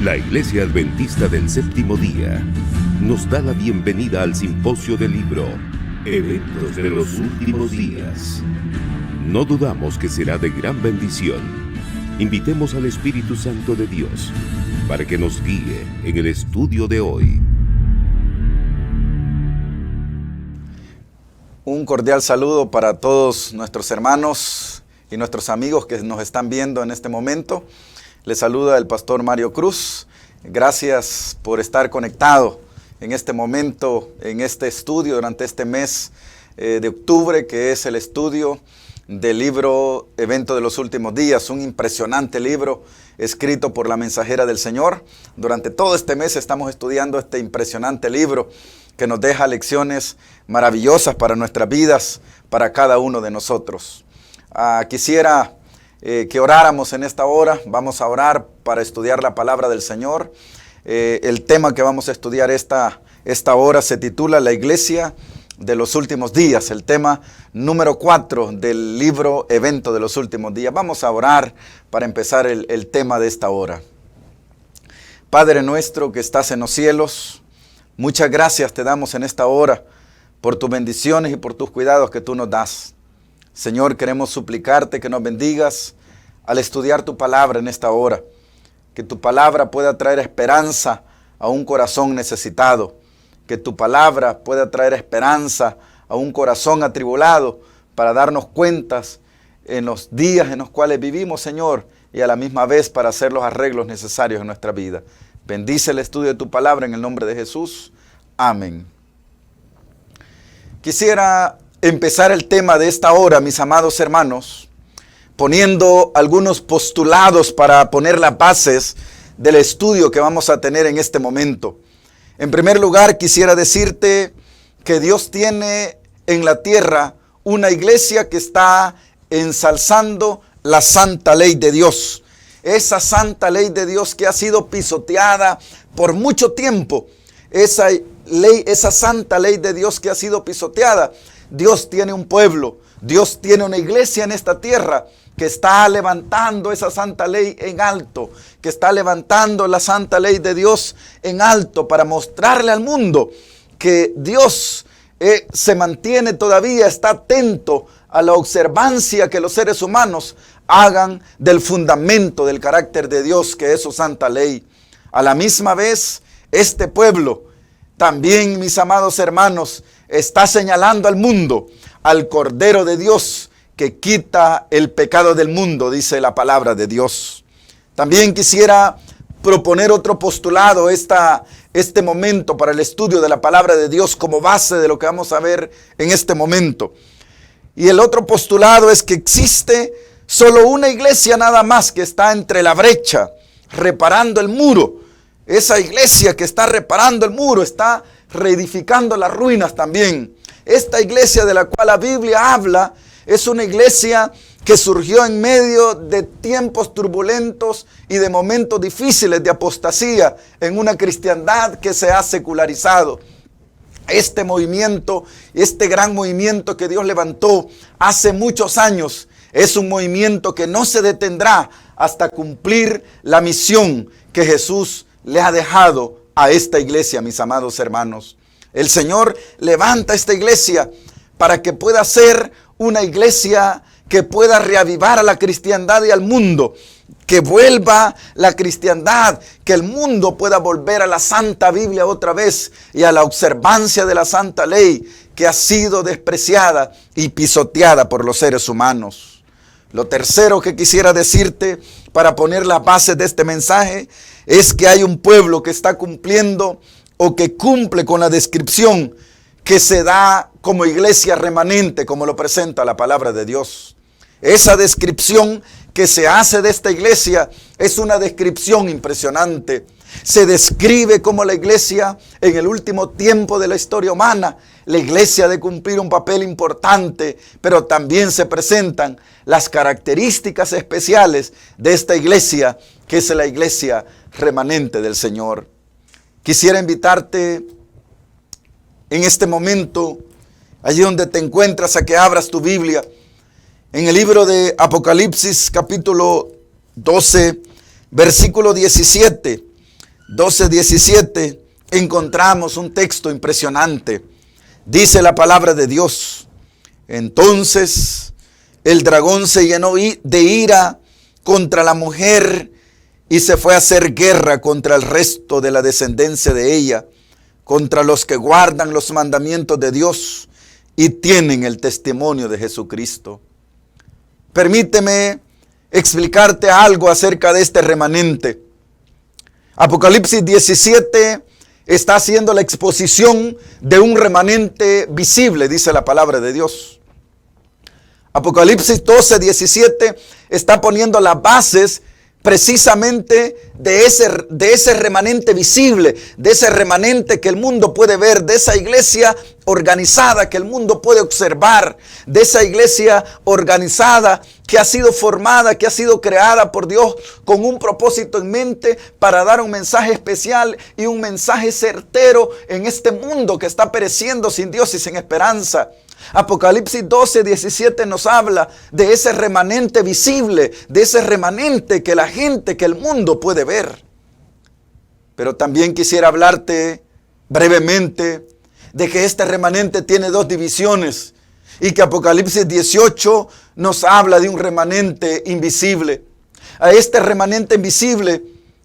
La Iglesia Adventista del Séptimo Día nos da la bienvenida al simposio del libro Eventos de los Últimos Días. No dudamos que será de gran bendición. Invitemos al Espíritu Santo de Dios para que nos guíe en el estudio de hoy. Un cordial saludo para todos nuestros hermanos y nuestros amigos que nos están viendo en este momento. Les saluda el pastor Mario Cruz. Gracias por estar conectado en este momento, en este estudio durante este mes de octubre, que es el estudio del libro Evento de los Últimos Días, un impresionante libro escrito por la Mensajera del Señor. Durante todo este mes estamos estudiando este impresionante libro que nos deja lecciones maravillosas para nuestras vidas, para cada uno de nosotros. Quisiera que oráramos en esta hora. Vamos a orar para estudiar la palabra del Señor. El tema que vamos a estudiar esta hora se titula La Iglesia de los Últimos Días, el tema número 4 del libro Evento de los Últimos Días. Vamos a orar para empezar el tema de esta hora. Padre nuestro que estás en los cielos, muchas gracias te damos en esta hora por tus bendiciones y por tus cuidados que tú nos das. Señor, queremos suplicarte que nos bendigas al estudiar tu palabra en esta hora, que tu palabra pueda traer esperanza a un corazón necesitado, que tu palabra pueda traer esperanza a un corazón atribulado para darnos cuentas en los días en los cuales vivimos, Señor, y a la misma vez para hacer los arreglos necesarios en nuestra vida. Bendice el estudio de tu palabra en el nombre de Jesús. Amén. Quisiera empezar el tema de esta hora, mis amados hermanos, poniendo algunos postulados para poner las bases del estudio que vamos a tener en este momento. En primer lugar, quisiera decirte que Dios tiene en la tierra una iglesia que está ensalzando la santa ley de Dios. Esa santa ley de Dios que ha sido pisoteada por mucho tiempo. Esa santa ley de Dios que ha sido pisoteada. Dios tiene un pueblo, Dios tiene una iglesia en esta tierra que está levantando esa santa ley en alto, que está levantando la santa ley de Dios en alto para mostrarle al mundo que Dios se mantiene todavía, está atento a la observancia que los seres humanos hagan del fundamento del carácter de Dios, que es su santa ley. A la misma vez, este pueblo también, mis amados hermanos, está señalando al mundo, al Cordero de Dios, que quita el pecado del mundo, dice la palabra de Dios. También quisiera proponer otro postulado este momento para el estudio de la palabra de Dios como base de lo que vamos a ver en este momento. Y el otro postulado es que existe solo una iglesia nada más que está entre la brecha, reparando el muro. Esa iglesia que está reparando el muro, está reedificando las ruinas también. Esta iglesia de la cual la Biblia habla es una iglesia que surgió en medio de tiempos turbulentos y de momentos difíciles de apostasía en una cristiandad que se ha secularizado. Este movimiento, este gran movimiento que Dios levantó hace muchos años, es un movimiento que no se detendrá hasta cumplir la misión que Jesús le ha dejado a esta iglesia, mis amados hermanos. El Señor levanta esta iglesia para que pueda ser una iglesia que pueda reavivar a la cristiandad y al mundo, que vuelva la cristiandad, que el mundo pueda volver a la Santa Biblia otra vez y a la observancia de la Santa Ley que ha sido despreciada y pisoteada por los seres humanos. Lo tercero que quisiera decirte para poner las bases de este mensaje es que hay un pueblo que está cumpliendo o que cumple con la descripción que se da como iglesia remanente, como lo presenta la palabra de Dios. Esa descripción que se hace de esta iglesia es una descripción impresionante. Se describe como la iglesia en el último tiempo de la historia humana. La iglesia ha de cumplir un papel importante, pero también se presentan las características especiales de esta iglesia, que es la iglesia remanente del Señor. Quisiera invitarte en este momento, allí donde te encuentras, a que abras tu Biblia en el libro de Apocalipsis capítulo 12, versículo 17. 12:17 encontramos un texto impresionante. Dice la palabra de Dios: entonces el dragón se llenó de ira contra la mujer y se fue a hacer guerra contra el resto de la descendencia de ella, contra los que guardan los mandamientos de Dios y tienen el testimonio de Jesucristo. Permíteme explicarte algo acerca de este remanente. Apocalipsis 17 está haciendo la exposición de un remanente visible, dice la palabra de Dios. Apocalipsis 12:17 está poniendo las bases precisamente de ese remanente visible, de ese remanente que el mundo puede ver, de esa iglesia organizada que el mundo puede observar, de esa iglesia organizada que ha sido formada, que ha sido creada por Dios con un propósito en mente para dar un mensaje especial y un mensaje certero en este mundo que está pereciendo sin Dios y sin esperanza. Apocalipsis 12:17 nos habla de ese remanente visible, de ese remanente que la gente, que el mundo puede ver. Pero también quisiera hablarte brevemente de que este remanente tiene dos divisiones y que Apocalipsis 18 nos habla de un remanente invisible. A este remanente invisible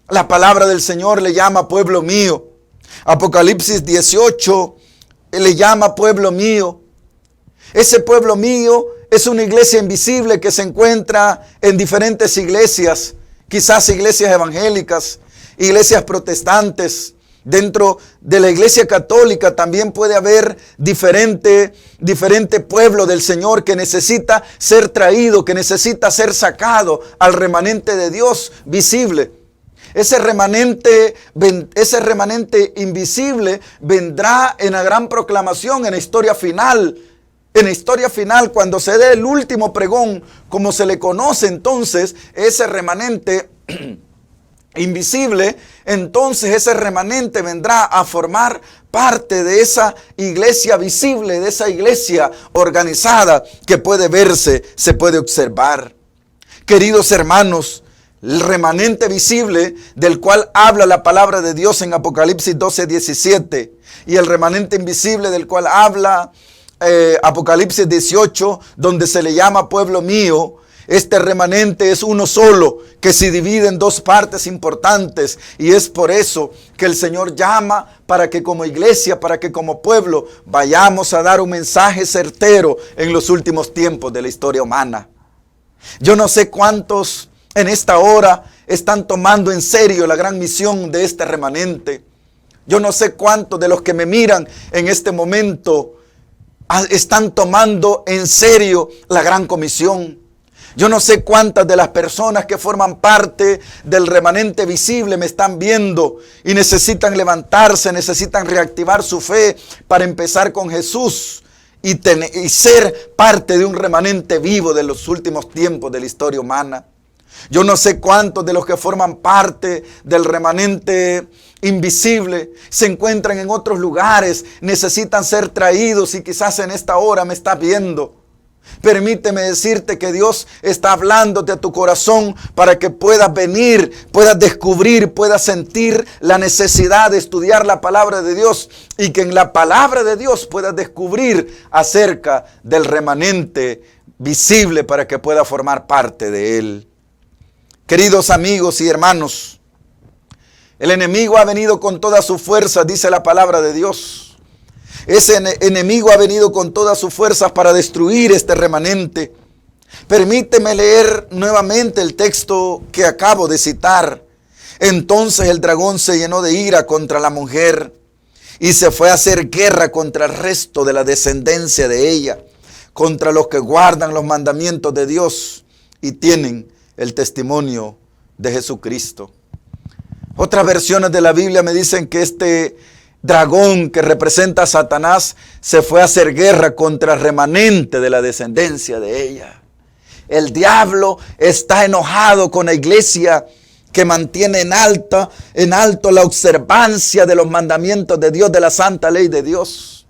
la palabra del Señor le llama pueblo mío. Apocalipsis 18 le llama pueblo mío. Ese pueblo mío es una iglesia invisible que se encuentra en diferentes iglesias, quizás iglesias evangélicas, iglesias protestantes. Dentro de la iglesia católica también puede haber diferente pueblo del Señor que necesita ser traído, que necesita ser sacado al remanente de Dios visible. Ese remanente invisible vendrá en la gran proclamación, en la historia final. En la historia final, cuando se dé el último pregón, como se le conoce entonces, ese remanente invisible, entonces ese remanente vendrá a formar parte de esa iglesia visible, de esa iglesia organizada que puede verse, se puede observar. Queridos hermanos, el remanente visible del cual habla la palabra de Dios en Apocalipsis 12:17 y el remanente invisible del cual habla Apocalipsis 18, donde se le llama pueblo mío, este remanente es uno solo que se divide en dos partes importantes, y es por eso que el Señor llama para que como iglesia, para que como pueblo vayamos a dar un mensaje certero en los últimos tiempos de la historia humana. Yo no sé cuántos en esta hora están tomando en serio la gran misión de este remanente. Yo no sé cuántos de los que me miran en este momento están tomando en serio la gran comisión. Yo no sé cuántas de las personas que forman parte del remanente visible me están viendo y necesitan levantarse, necesitan reactivar su fe para empezar con Jesús y ser parte de un remanente vivo de los últimos tiempos de la historia humana. Yo no sé cuántos de los que forman parte del remanente invisible se encuentran en otros lugares, necesitan ser traídos y quizás en esta hora me estás viendo. Permíteme decirte que Dios está hablándote a tu corazón para que puedas venir, puedas descubrir, puedas sentir la necesidad de estudiar la palabra de Dios y que en la palabra de Dios puedas descubrir acerca del remanente visible para que puedas formar parte de él. Queridos amigos y hermanos, el enemigo ha venido con toda su fuerza, dice la palabra de Dios. Ese enemigo ha venido con todas sus fuerzas para destruir este remanente. Permíteme leer nuevamente el texto que acabo de citar. Entonces el dragón se llenó de ira contra la mujer y se fue a hacer guerra contra el resto de la descendencia de ella, contra los que guardan los mandamientos de Dios y tienen el testimonio de Jesucristo. Otras versiones de la Biblia me dicen que este dragón que representa a Satanás se fue a hacer guerra contra el remanente de la descendencia de ella. El diablo está enojado con la iglesia que mantiene en alto la observancia de los mandamientos de Dios, de la santa ley de Dios.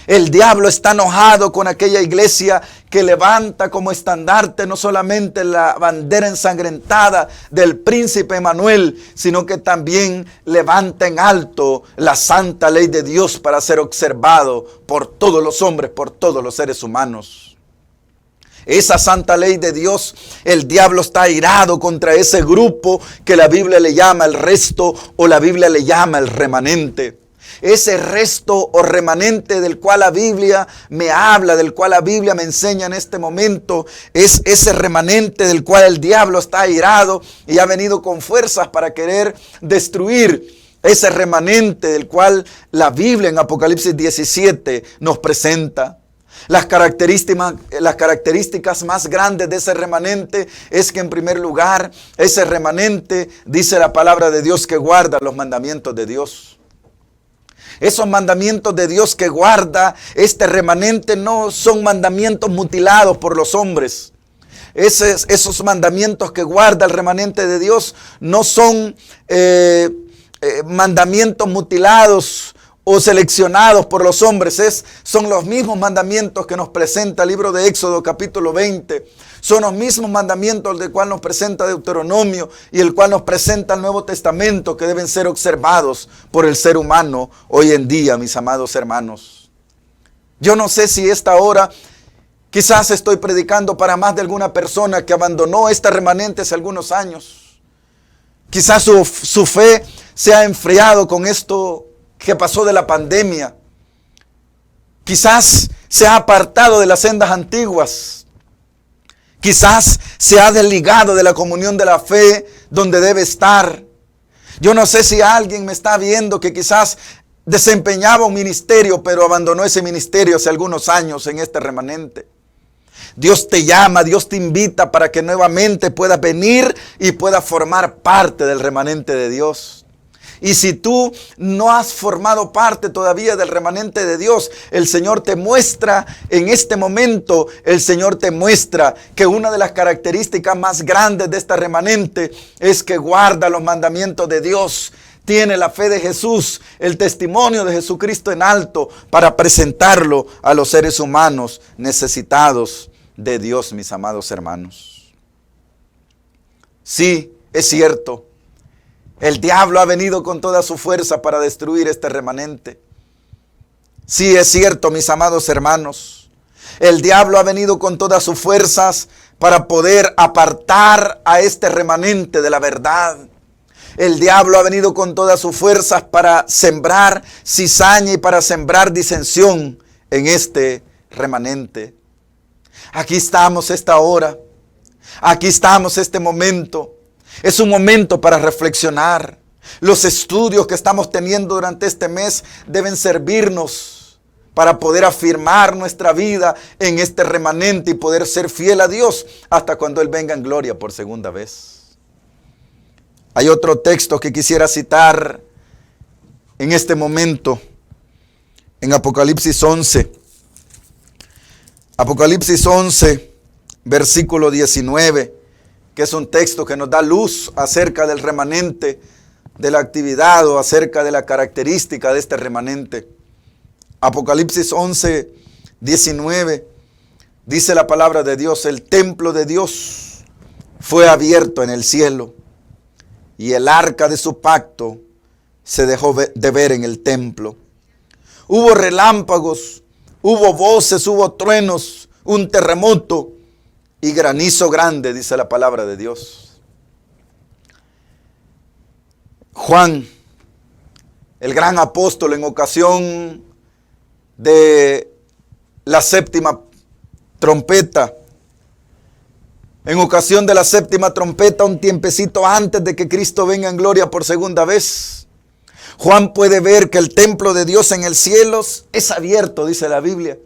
El diablo está enojado con aquella iglesia que levanta como estandarte no solamente la bandera ensangrentada del príncipe Emanuel, sino que también levanta en alto la santa ley de Dios para ser observado por todos los hombres, por todos los seres humanos. Esa santa ley de Dios, el diablo está airado contra ese grupo que la Biblia le llama el resto o la Biblia le llama el remanente. Ese resto o remanente del cual la Biblia me habla, del cual la Biblia me enseña en este momento, es ese remanente del cual el diablo está airado y ha venido con fuerzas para querer destruir. Ese remanente del cual la Biblia en Apocalipsis 17 nos presenta. Las características más grandes de ese remanente es que en primer lugar, ese remanente dice la palabra de Dios que guarda los mandamientos de Dios. Esos mandamientos de Dios que guarda este remanente no son mandamientos mutilados por los hombres. Esos mandamientos que guarda el remanente de Dios no son mandamientos mutilados o seleccionados por los hombres. Son los mismos mandamientos que nos presenta el libro de Éxodo capítulo 20. Son los mismos mandamientos del cual nos presenta Deuteronomio y el cual nos presenta el Nuevo Testamento, que deben ser observados por el ser humano hoy en día, mis amados hermanos. Yo no sé si esta hora quizás estoy predicando para más de alguna persona que abandonó este remanente hace algunos años. Quizás su fe se ha enfriado con esto que pasó de la pandemia. Quizás se ha apartado de las sendas antiguas. Quizás se ha desligado de la comunión de la fe donde debe estar. Yo no sé si alguien me está viendo que quizás desempeñaba un ministerio, pero abandonó ese ministerio hace algunos años en este remanente. Dios te llama, Dios te invita para que nuevamente puedas venir y puedas formar parte del remanente de Dios. Y si tú no has formado parte todavía del remanente de Dios, el Señor te muestra en este momento, el Señor te muestra que una de las características más grandes de este remanente es que guarda los mandamientos de Dios. Tiene la fe de Jesús, el testimonio de Jesucristo en alto para presentarlo a los seres humanos necesitados de Dios, mis amados hermanos. Sí, es cierto. El diablo ha venido con toda su fuerza para destruir este remanente. Sí, es cierto, mis amados hermanos. El diablo ha venido con todas sus fuerzas para poder apartar a este remanente de la verdad. El diablo ha venido con todas sus fuerzas para sembrar cizaña y para sembrar disensión en este remanente. Aquí estamos esta hora. Aquí estamos este momento. Es un momento para reflexionar. Los estudios que estamos teniendo durante este mes deben servirnos para poder afirmar nuestra vida en este remanente y poder ser fiel a Dios hasta cuando Él venga en gloria por segunda vez. Hay otro texto que quisiera citar en este momento, en Apocalipsis 11. Apocalipsis 11, versículo 19. Que es un texto que nos da luz acerca del remanente, de la actividad o acerca de la característica de este remanente. Apocalipsis 11, 19, dice la palabra de Dios: el templo de Dios fue abierto en el cielo y el arca de su pacto se dejó de ver en el templo. Hubo relámpagos, hubo voces, hubo truenos, un terremoto y granizo grande, dice la palabra de Dios. Juan, el gran apóstol, en ocasión de la séptima trompeta, un tiempecito antes de que Cristo venga en gloria por segunda vez, Juan puede ver que el templo de Dios en el cielo es abierto, dice la Biblia.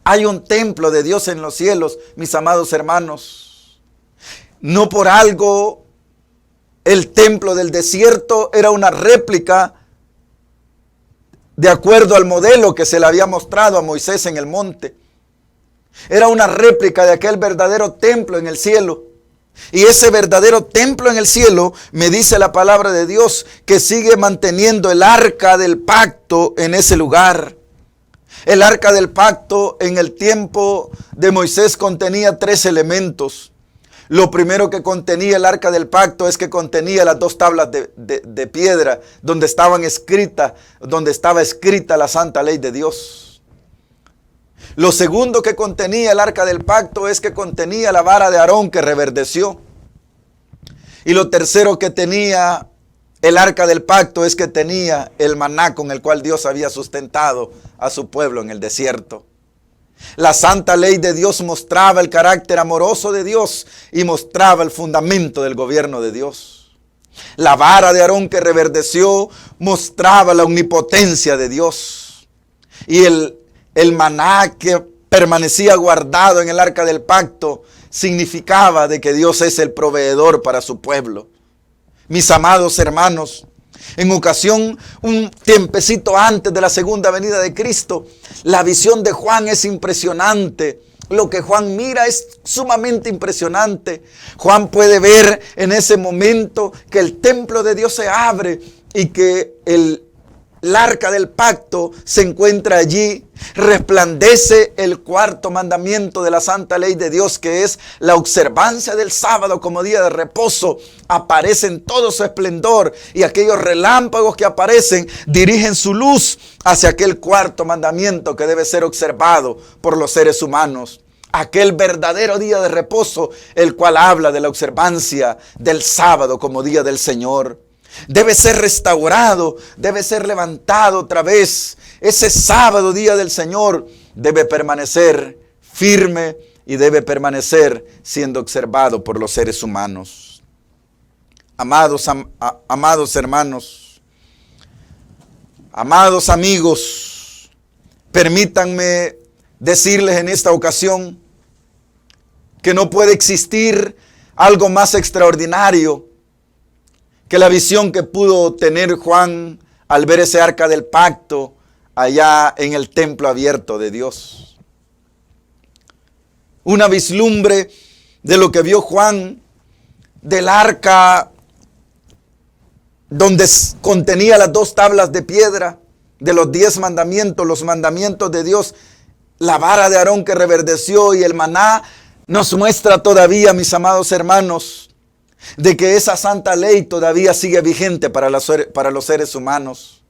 Hay un templo de Dios en los cielos, mis amados hermanos. No por algo el templo del desierto era una réplica de acuerdo al modelo que se le había mostrado a Moisés en el monte. Era una réplica de aquel verdadero templo en el cielo. Y ese verdadero templo en el cielo, me dice la palabra de Dios, que sigue manteniendo el arca del pacto en ese lugar. El arca del pacto en el tiempo de Moisés contenía 3 elementos. Lo primero que contenía el arca del pacto es que contenía las 2 tablas de piedra donde estaba escrita la santa ley de Dios. Lo segundo que contenía el arca del pacto es que contenía la vara de Aarón que reverdeció. Y lo tercero que tenía el arca del pacto es que tenía el maná con el cual Dios había sustentado a su pueblo en el desierto. La santa ley de Dios mostraba el carácter amoroso de Dios y mostraba el fundamento del gobierno de Dios. La vara de Aarón que reverdeció mostraba la omnipotencia de Dios. Y el maná que permanecía guardado en el arca del pacto significaba de que Dios es el proveedor para su pueblo. Mis amados hermanos, en ocasión, un tiempecito antes de la segunda venida de Cristo, la visión de Juan es impresionante. Lo que Juan mira es sumamente impresionante. Juan puede ver en ese momento que el templo de Dios se abre y que el arca del pacto se encuentra allí. Resplandece el 4º mandamiento de la santa ley de Dios, que es la observancia del sábado como día de reposo. Aparece en todo su esplendor y aquellos relámpagos que aparecen dirigen su luz hacia aquel 4º mandamiento que debe ser observado por los seres humanos. Aquel verdadero día de reposo, el cual habla de la observancia del sábado como día del Señor. Debe ser restaurado, debe ser levantado otra vez. Ese sábado, día del Señor, debe permanecer firme y debe permanecer siendo observado por los seres humanos. Amados hermanos, amados amigos, permítanme decirles en esta ocasión que no puede existir algo más extraordinario que la visión que pudo tener Juan al ver ese arca del pacto allá en el templo abierto de Dios. Una vislumbre de lo que vio Juan del arca donde contenía las 2 tablas de piedra de los 10 mandamientos, los mandamientos de Dios, la vara de Aarón que reverdeció y el maná, nos muestra todavía, mis amados hermanos, de que esa santa ley todavía sigue vigente para los seres humanos.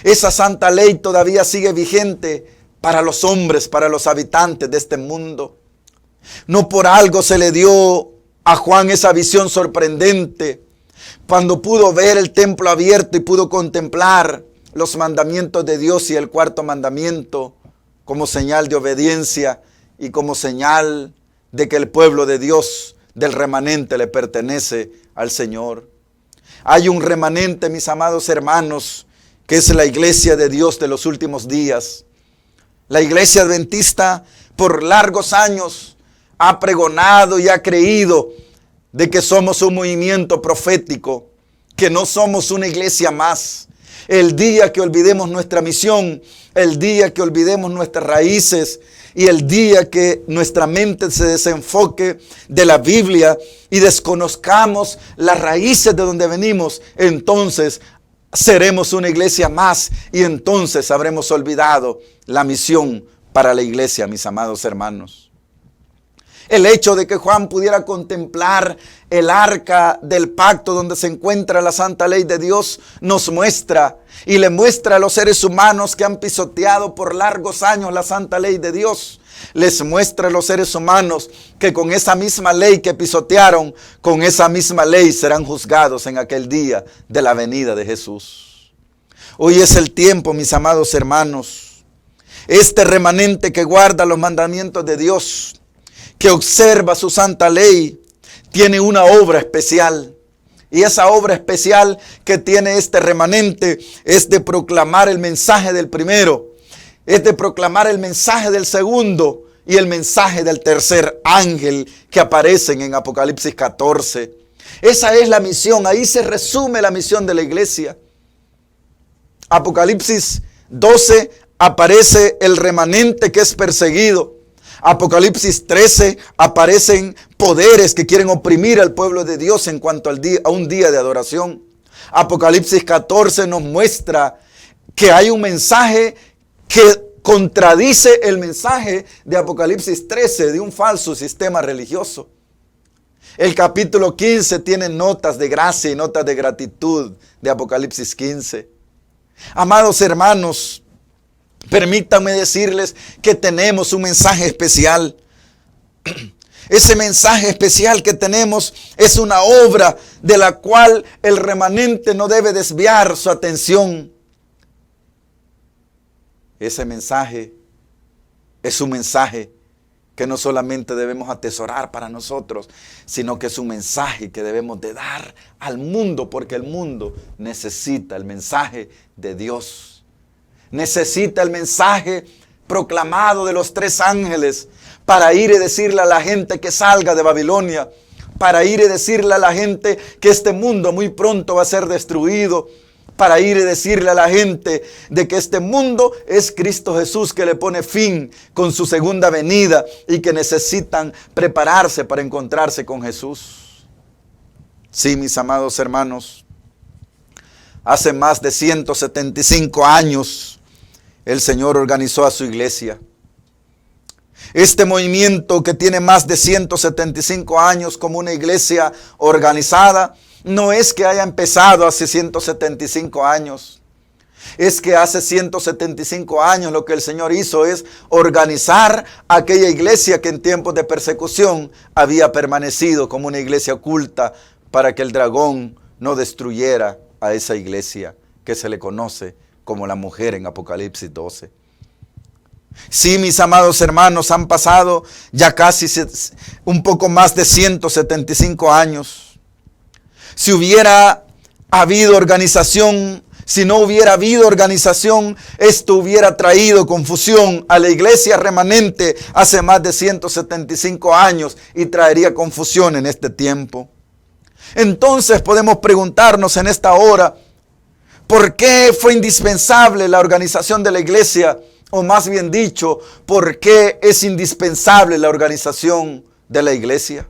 Esa santa ley todavía sigue vigente para los hombres, para los habitantes de este mundo. No por algo se le dio a Juan esa visión sorprendente cuando pudo ver el templo abierto y pudo contemplar los mandamientos de Dios y el 4º mandamiento como señal de obediencia y como señal de que el pueblo de Dios del remanente le pertenece al Señor. Hay un remanente, mis amados hermanos, que es la iglesia de Dios de los últimos días. La iglesia adventista por largos años ha pregonado y ha creído de que somos un movimiento profético, que no somos una iglesia más. El día que olvidemos nuestra misión, el día que olvidemos nuestras raíces y el día que nuestra mente se desenfoque de la Biblia y desconozcamos las raíces de donde venimos, entonces seremos una iglesia más y entonces habremos olvidado la misión para la iglesia, mis amados hermanos. El hecho de que Juan pudiera contemplar el arca del pacto donde se encuentra la santa ley de Dios nos muestra y le muestra a los seres humanos que han pisoteado por largos años la santa ley de Dios. Les muestra a los seres humanos que con esa misma ley que pisotearon, con esa misma ley serán juzgados en aquel día de la venida de Jesús. Hoy es el tiempo, mis amados hermanos. Este remanente que guarda los mandamientos de Dios, que observa su santa ley, tiene una obra especial. Y esa obra especial que tiene este remanente es de proclamar el mensaje del primero, es de proclamar el mensaje del segundo y el mensaje del tercer ángel que aparecen en Apocalipsis 14. Esa es la misión, ahí se resume la misión de la iglesia. Apocalipsis 12 aparece el remanente que es perseguido. Apocalipsis 13 aparecen poderes que quieren oprimir al pueblo de Dios en cuanto a un día de adoración. Apocalipsis 14 nos muestra que hay un mensaje que contradice el mensaje de Apocalipsis 13 de un falso sistema religioso. El capítulo 15 tiene notas de gracia y notas de gratitud de Apocalipsis 15. Amados hermanos, permítanme decirles que tenemos un mensaje especial. Ese mensaje especial que tenemos es una obra de la cual el remanente no debe desviar su atención. Ese mensaje es un mensaje que no solamente debemos atesorar para nosotros, sino que es un mensaje que debemos de dar al mundo, porque el mundo necesita el mensaje de Dios. Necesita el mensaje proclamado de los 3 ángeles para ir y decirle a la gente que salga de Babilonia, para ir y decirle a la gente que este mundo muy pronto va a ser destruido, para ir y decirle a la gente de que este mundo es Cristo Jesús que le pone fin con su segunda venida y que necesitan prepararse para encontrarse con Jesús. Sí, mis amados hermanos, hace más de 175 años el Señor organizó a su iglesia. Este movimiento que tiene más de 175 años como una iglesia organizada, no es que haya empezado hace 175 años. Es que hace 175 años lo que el Señor hizo es organizar aquella iglesia que en tiempos de persecución había permanecido como una iglesia oculta para que el dragón no destruyera a esa iglesia que se le conoce como la mujer en Apocalipsis 12. Sí, mis amados hermanos, han pasado ya casi un poco más de 175 años. Si hubiera habido organización, si no hubiera habido organización, esto hubiera traído confusión a la iglesia remanente hace más de 175 años y traería confusión en este tiempo. Entonces podemos preguntarnos en esta hora, ¿por qué fue indispensable la organización de la iglesia? O más bien dicho, ¿por qué es indispensable la organización de la iglesia?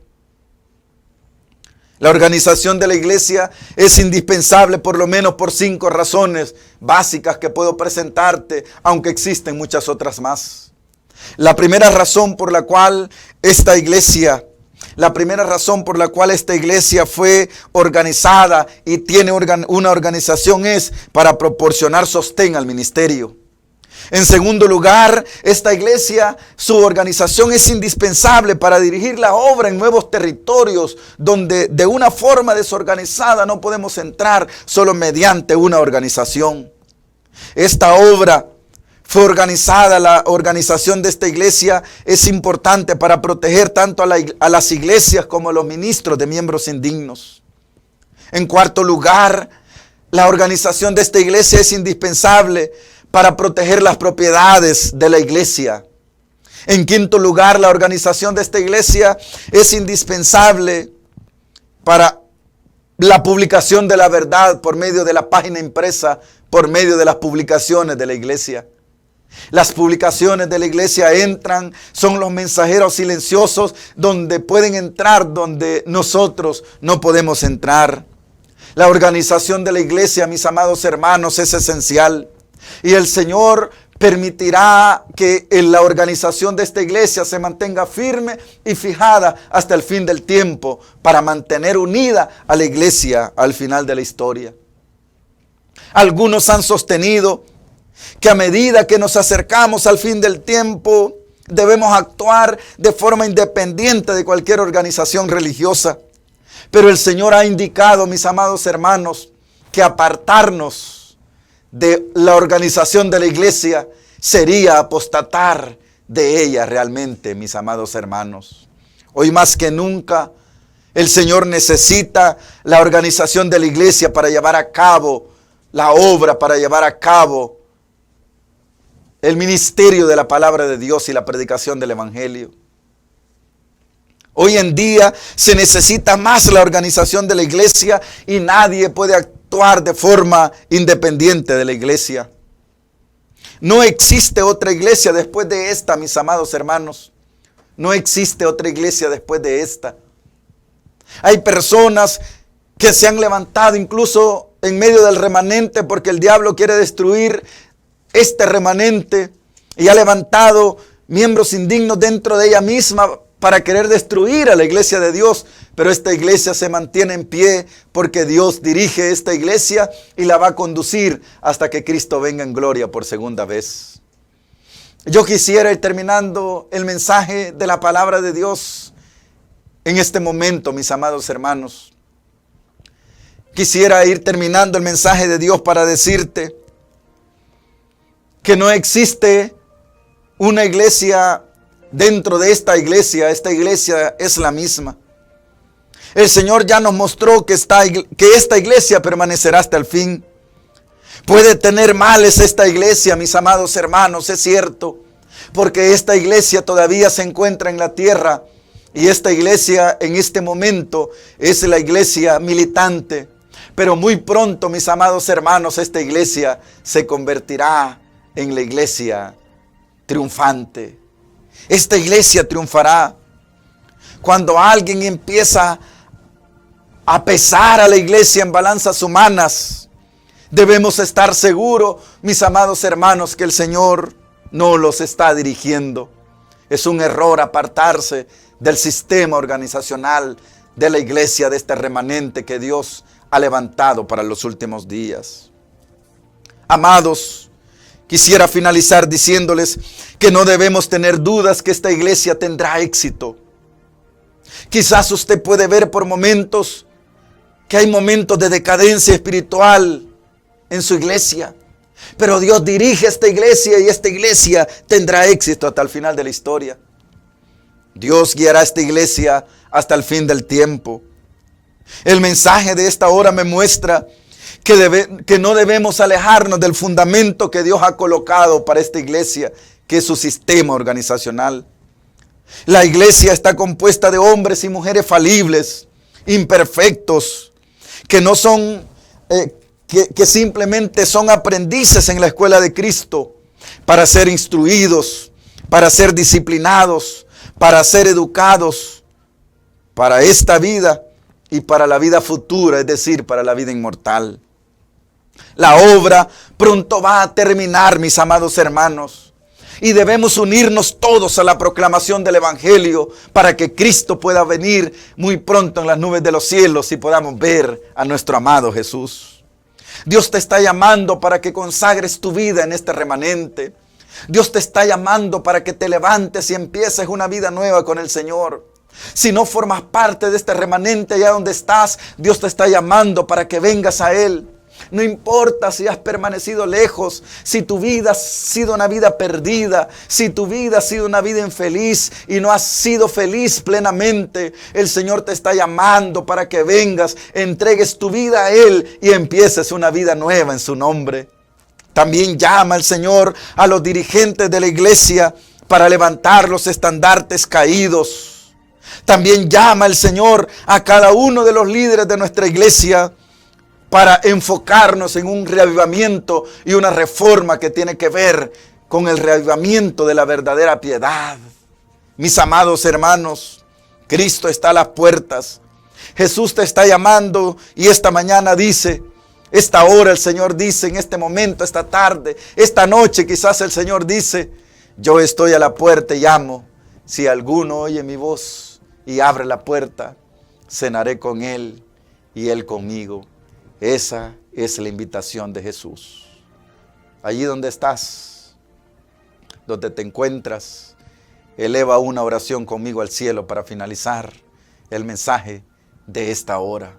La organización de la iglesia es indispensable por lo menos por 5 razones básicas que puedo presentarte, aunque existen muchas otras más. La primera razón por la cual esta iglesia fue organizada y tiene una organización es para proporcionar sostén al ministerio. En segundo lugar, esta iglesia, su organización es indispensable para dirigir la obra en nuevos territorios donde de una forma desorganizada no podemos entrar solo mediante una organización. Esta obra fue organizada, la organización de esta iglesia es importante para proteger tanto a las iglesias como a los ministros de miembros indignos. En cuarto lugar, la organización de esta iglesia es indispensable para proteger las propiedades de la iglesia. En quinto lugar, la organización de esta iglesia es indispensable para la publicación de la verdad por medio de la página impresa, por medio de las publicaciones de la iglesia. Las publicaciones de la iglesia son los mensajeros silenciosos donde pueden entrar, donde nosotros no podemos entrar. La organización de la iglesia, mis amados hermanos, es esencial. Y el Señor permitirá que en la organización de esta iglesia se mantenga firme y fijada hasta el fin del tiempo para mantener unida a la iglesia al final de la historia. Algunos han sostenido que a medida que nos acercamos al fin del tiempo debemos actuar de forma independiente de cualquier organización religiosa. Pero el Señor ha indicado, mis amados hermanos, que apartarnos de la organización de la iglesia sería apostatar de ella realmente, mis amados hermanos. Hoy más que nunca el Señor necesita la organización de la iglesia para llevar a cabo la obra, para llevar a cabo el ministerio de la palabra de Dios y la predicación del evangelio. Hoy en día se necesita más la organización de la iglesia y nadie puede actuar de forma independiente de la iglesia. No existe otra iglesia después de esta, mis amados hermanos. No existe otra iglesia después de esta. Hay personas que se han levantado incluso en medio del remanente porque el diablo quiere destruir este remanente. y ha levantado miembros indignos dentro de ella misma para querer destruir a la iglesia de Dios. Pero esta iglesia se mantiene en pie porque Dios dirige esta iglesia y la va a conducir hasta que Cristo venga en gloria por segunda vez. Yo quisiera ir terminando el mensaje de la palabra de Dios en este momento, mis amados hermanos. Quisiera ir terminando el mensaje de Dios para decirte que no existe una iglesia dentro de esta iglesia es la misma. El Señor ya nos mostró que esta iglesia permanecerá hasta el fin. Puede tener males esta iglesia, mis amados hermanos, es cierto, porque esta iglesia todavía se encuentra en la tierra y esta iglesia en este momento es la iglesia militante. Pero muy pronto, mis amados hermanos, esta iglesia se convertirá en la iglesia triunfante. Esta iglesia triunfará. Cuando alguien empieza a pesar a la iglesia en balanzas humanas, debemos estar seguros, mis amados hermanos, que el Señor no los está dirigiendo. Es un error apartarse del sistema organizacional de la iglesia, de este remanente que Dios ha levantado para los últimos días. Amados, quisiera finalizar diciéndoles que no debemos tener dudas que esta iglesia tendrá éxito. Quizás usted puede ver por momentos que hay momentos de decadencia espiritual en su iglesia, pero Dios dirige esta iglesia y esta iglesia tendrá éxito hasta el final de la historia. Dios guiará a esta iglesia hasta el fin del tiempo. El mensaje de esta hora me muestra que no debemos alejarnos del fundamento que Dios ha colocado para esta iglesia, que es su sistema organizacional. La iglesia está compuesta de hombres y mujeres falibles, imperfectos, que no son, que simplemente son aprendices en la escuela de Cristo para ser instruidos, para ser disciplinados, para ser educados para esta vida y para la vida futura, es decir, para la vida inmortal. La obra pronto va a terminar, mis amados hermanos, y debemos unirnos todos a la proclamación del Evangelio para que Cristo pueda venir muy pronto en las nubes de los cielos y podamos ver a nuestro amado Jesús. Dios te está llamando para que consagres tu vida en este remanente. Dios te está llamando para que te levantes y empieces una vida nueva con el Señor. Si no formas parte de este remanente allá donde estás, Dios te está llamando para que vengas a Él. No importa si has permanecido lejos, si tu vida ha sido una vida perdida, si tu vida ha sido una vida infeliz y no has sido feliz plenamente, el Señor te está llamando para que vengas, entregues tu vida a Él y empieces una vida nueva en su nombre. También llama el Señor a los dirigentes de la iglesia para levantar los estandartes caídos. También llama el Señor a cada uno de los líderes de nuestra iglesia para enfocarnos en un reavivamiento y una reforma que tiene que ver con el reavivamiento de la verdadera piedad. Mis amados hermanos, Cristo está a las puertas. Jesús te está llamando y esta mañana dice, esta hora el Señor dice, en este momento, esta tarde, esta noche quizás el Señor dice, yo estoy a la puerta y llamo. Si alguno oye mi voz y abre la puerta, cenaré con él y él conmigo. Esa es la invitación de Jesús. Allí donde estás, donde te encuentras, eleva una oración conmigo al cielo para finalizar el mensaje de esta hora.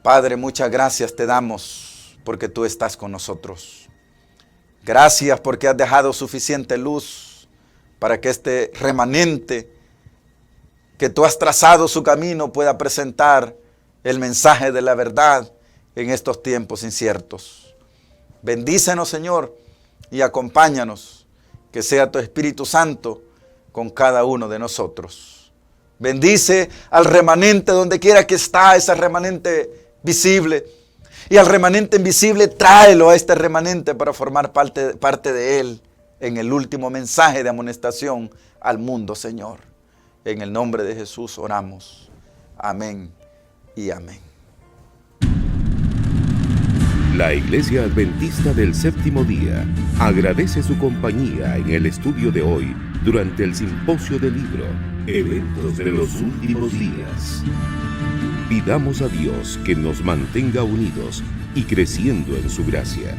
Padre, muchas gracias te damos porque tú estás con nosotros. Gracias porque has dejado suficiente luz para que este remanente que tú has trazado su camino pueda presentar el mensaje de la verdad en estos tiempos inciertos. Bendícenos, Señor, y acompáñanos, que sea tu Espíritu Santo con cada uno de nosotros. Bendice al remanente donde quiera que está, ese remanente visible. Y al remanente invisible, tráelo a este remanente para formar parte de él en el último mensaje de amonestación al mundo, Señor. En el nombre de Jesús oramos. Amén y amén. La Iglesia Adventista del Séptimo Día agradece su compañía en el estudio de hoy durante el Simposio del Libro, Eventos de los Últimos Días. Pidamos a Dios que nos mantenga unidos y creciendo en su gracia.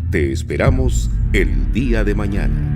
Te esperamos el día de mañana.